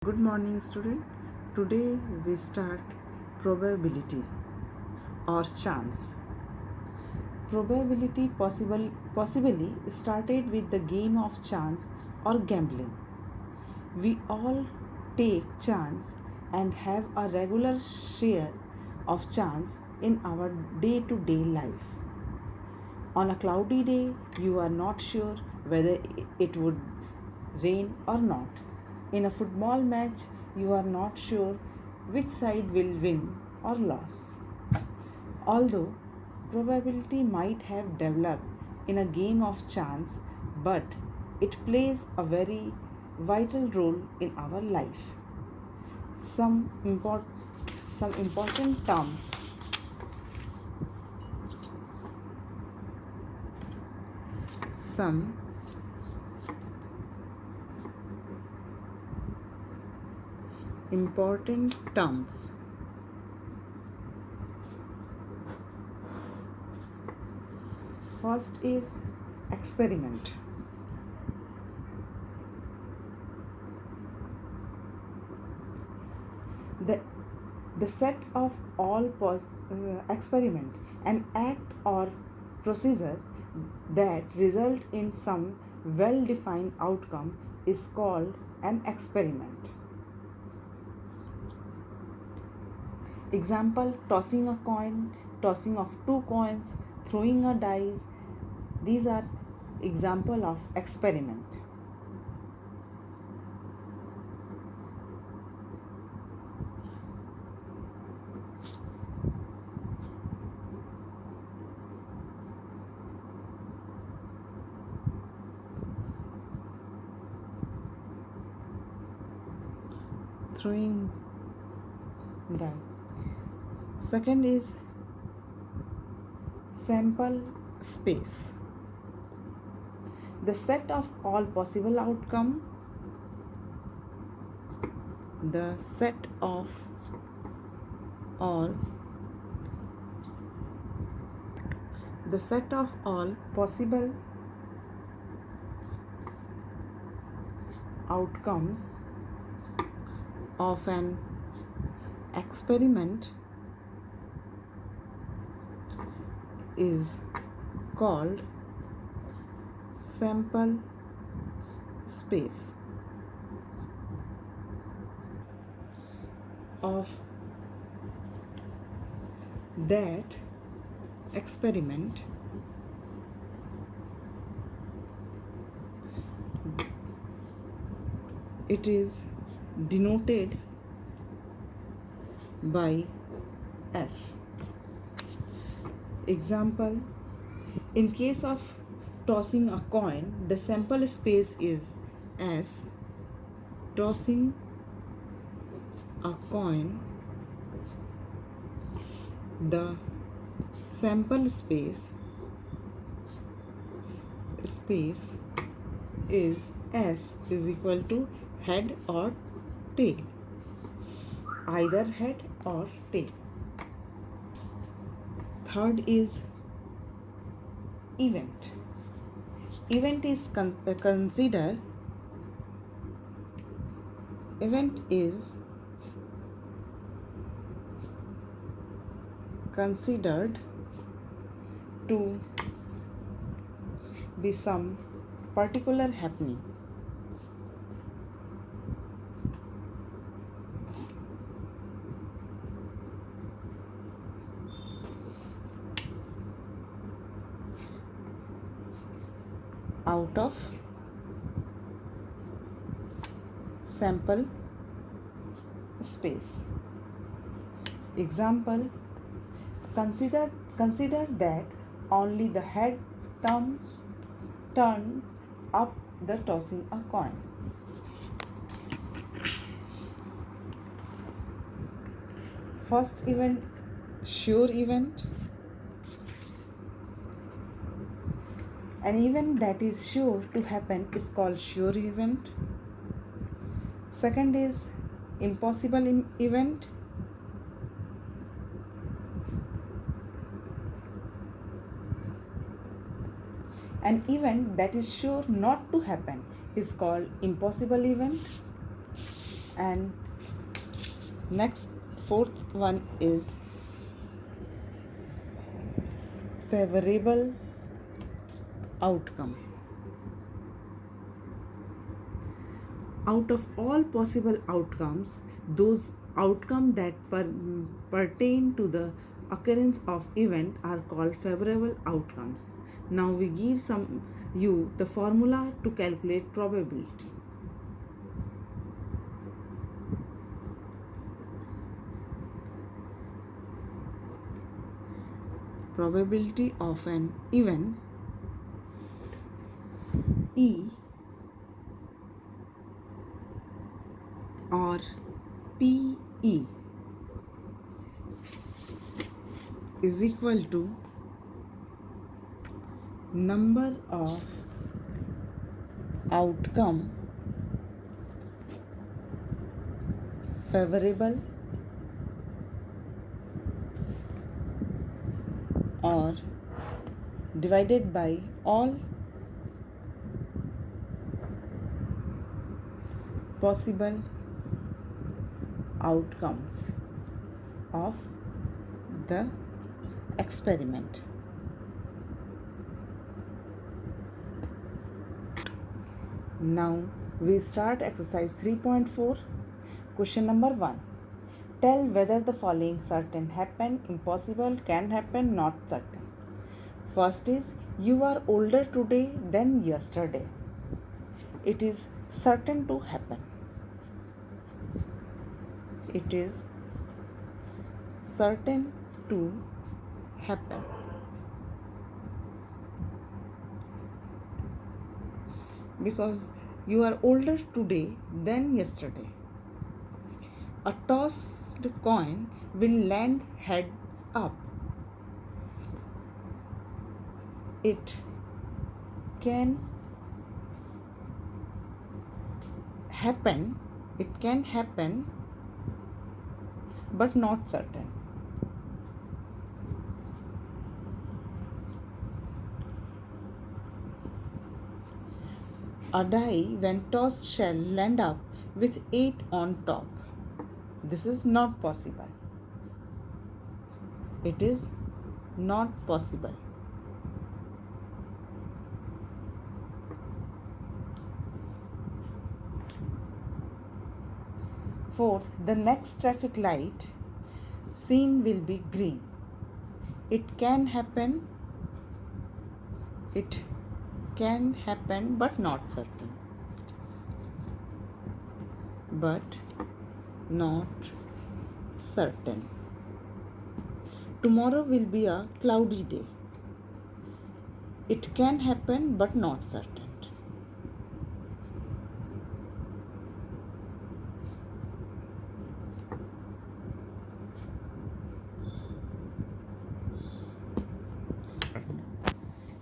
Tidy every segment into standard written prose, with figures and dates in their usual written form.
Good morning, student. Today we start probability or chance. Probability possibly started with the game of chance or gambling. We all take chance and have a regular share of chance in our day-to-day life. On a cloudy day, you are not sure whether it would rain or not. In a football match, you are not sure which side will win or lose. Although probability might have developed in a game of chance, but it plays a very vital role in our life. Some, import, some important terms. Some important terms. First is experiment. The, the set of all experiment, an act or procedure that result in some well-defined outcome is called an experiment. Example: tossing a coin, tossing of two coins, throwing a dice. These are example of experiment. Throwing die. Second is sample space. The set of all possible outcome. The set of all possible outcomes of an experiment is called sample space. Of that experiment, it is denoted by S. Example: in case of tossing a coin, the sample space is S. Tossing a coin, the sample space is S is equal to head or tail, either head or tail. Third is event. Event is considered to be some particular happening. Out of sample space. Example: consider that only the head turn up the tossing a coin. First event, sure event. An event that is sure to happen is called sure event. Second is impossible event. An event that is sure not to happen is called impossible event. And next, fourth one is favorable outcome. Out of all possible outcomes, those outcomes that pertain to the occurrence of event are called favorable outcomes. Now we give you the formula to calculate probability. Probability of an event E or PE is equal to number of outcome favorable or divided by all possible outcomes of the experiment. Now we start exercise 3.4. Question number 1. Tell whether the following certain happen, impossible, can happen, not certain. First is, you are older today than yesterday. It is certain to happen. It is certain to happen. Because you are older today than yesterday. A tossed coin will land heads up. It can happen, but not certain. A die when tossed shall land up with 8 on top. This is not possible. It is not possible. Fourth, the next traffic light seen will be green. It can happen, but not certain. Tomorrow will be a cloudy day. It can happen, but not certain.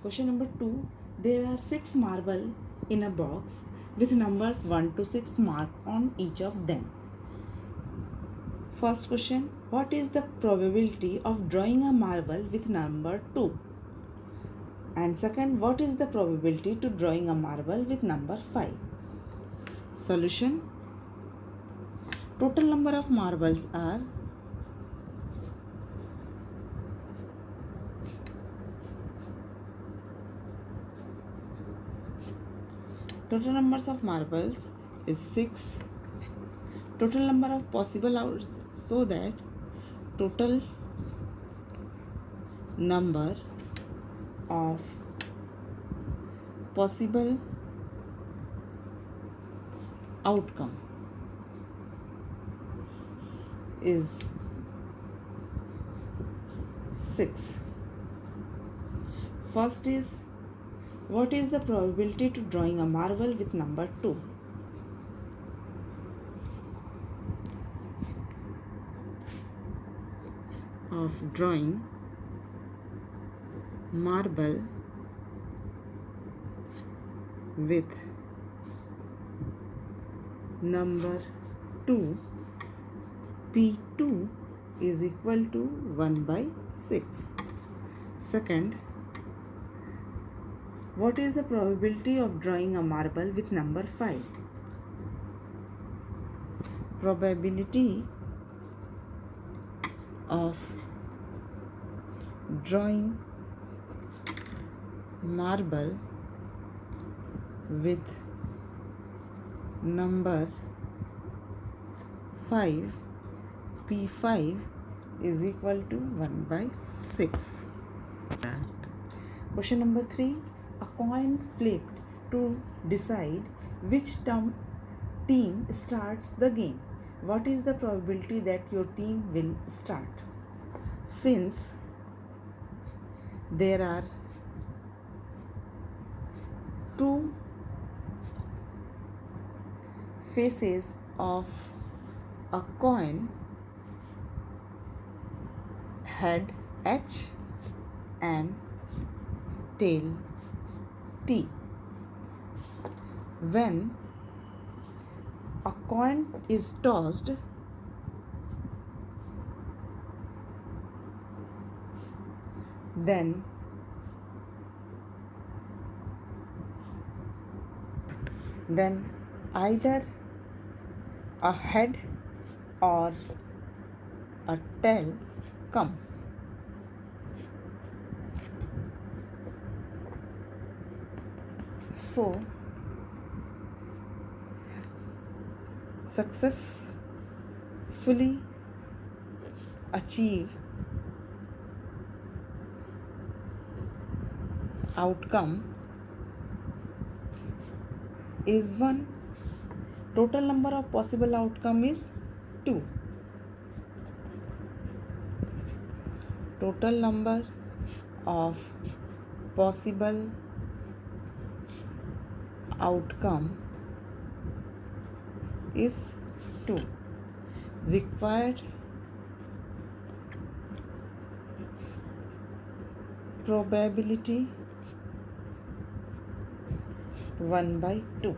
Question number 2. There are 6 marbles in a box with numbers 1 to 6 marked on each of them. First question. What is the probability of drawing a marble with number 2? And second, what is the probability to drawing a marble with number 5? Solution. Total number of marbles are total numbers of marbles is 6. Total number of possible outs, so that total number of possible outcome is 6. First is, what is the probability to drawing a marble with number 2? Of drawing marble with number 2, P2 is equal to 1 by 6. Second, what is the probability of drawing a marble with number 5? probability of drawing marble with number 5, P5 is equal to 1 by 6. Question number 3. A coin flipped to decide which team starts the game. What is the probability that your team will start? Since there are two faces of a coin, head H and tail T. When a coin is tossed, then either a head or a tail comes. So successfully achieve outcome is 1. Total number of possible outcome is 2. Total number of possible outcome is 2. Required probability 1 by 2.